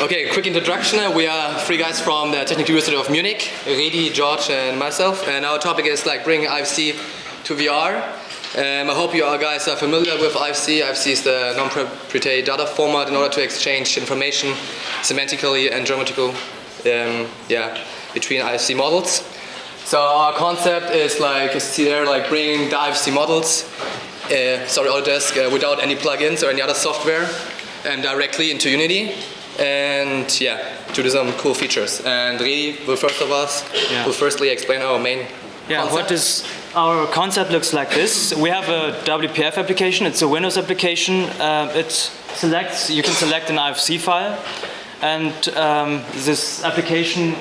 Okay, quick introduction. We are three guys from the Technical University of Munich, Redi, George and myself, and our topic is like bringing IFC to VR. I hope you guys are familiar with IFC. IFC is the non-proprietary data format in order to exchange information semantically and grammatically between IFC models. So our concept is like bringing the IFC models, Autodesk, without any plugins or any other software, directly into Unity, and to do some cool features. And Redi will firstly explain our main concept. Our concept looks like this. We have a WPF application. It's a Windows application. You can select an IFC file, and this application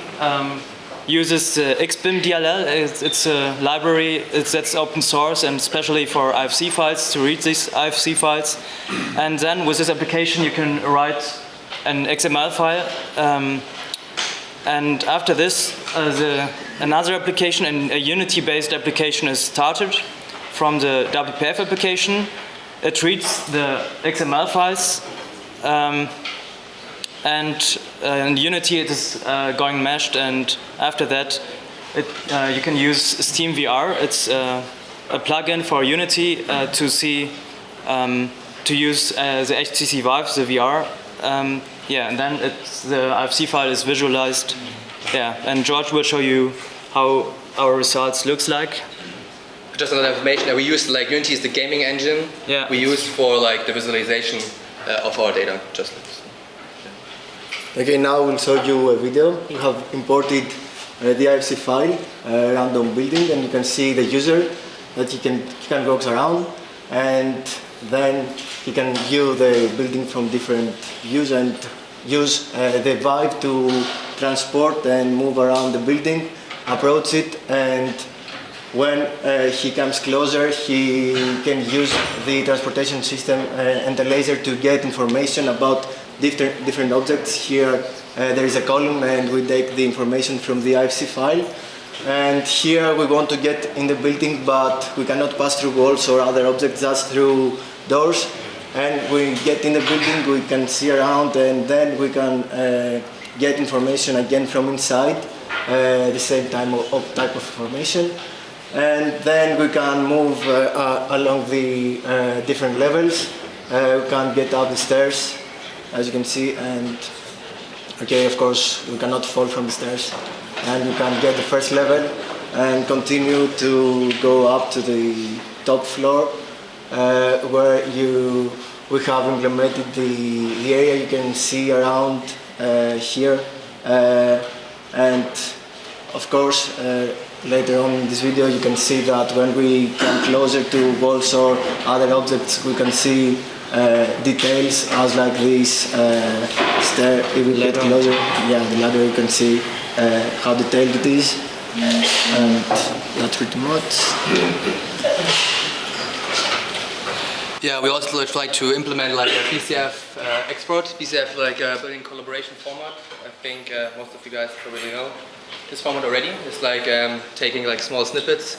uses XBIM DLL. It's a library that's open source and especially for IFC files to read these IFC files. And then with this application you can write an XML file. And after this, another application, a Unity-based application, is started from the WPF application. It reads the XML files, and in Unity it is going meshed. And after that, you can use Steam VR. It's a plugin for Unity to use the HTC Vive, the VR. And then the IFC file is visualized. And George will show you how our results looks like. Just another information, we use Unity is the gaming engine we use for the visualization of our data. Okay, now we'll show you a video. We have imported the IFC file, random building, and you can see the user that he can walk around, and then he can view the building from different views and use the Vive to transport and move around the building, approach it, and when he comes closer, he can use the transportation system and the laser to get information about different objects. Here there is a column, and we take the information from the IFC file. And here we want to get in the building, but we cannot pass through walls or other objects, just through doors. And we get in the building, we can see around, and then we can get information again from inside, the same type of information. And then we can move along the different levels. We can get up the stairs, as you can see, and of course we cannot fall from the stairs. And you can get the first level and continue to go up to the top floor, where we have implemented the area you can see around here. And of course, later on in this video you can see that when we come closer to walls or other objects, we can see details as like this stair. If we get closer, the ladder, you can see how detailed it is, and that's pretty much. We also try to implement a BCF export, BCF building collaboration format. I think most of you guys probably know this format already. It's taking small snippets,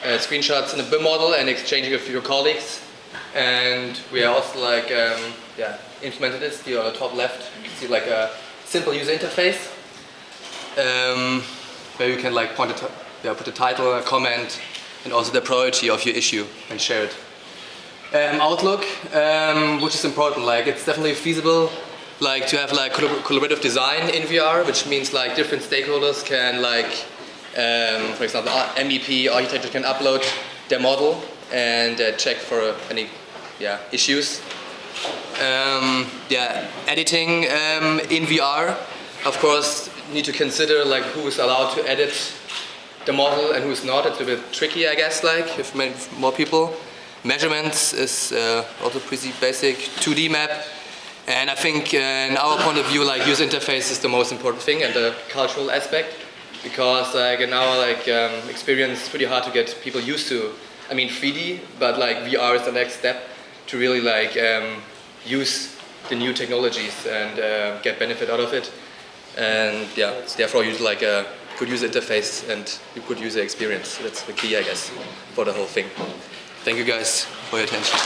screenshots in a BIM model and exchanging it with your colleagues. And we are also implemented this. Here on the top left, you can see a simple user interface where you can put a title, a comment, and also the priority of your issue and share it. Outlook, which is important. It's definitely feasible to have collaborative design in VR, which means different stakeholders can for example MEP architecture can upload their model and check for any issues. Editing in VR, of course, need to consider who is allowed to edit the model and who is not. It's a bit tricky, I guess, if more people. Measurements is also pretty basic. 2D map, and I think in our point of view, user interface is the most important thing, and the cultural aspect, because in our experience, it's pretty hard to get people used to. 3D, but VR is the next step to really use the new technologies and get benefit out of it. And therefore use a good user interface and a good user experience. That's the key, I guess, for the whole thing. Thank you guys for your attention.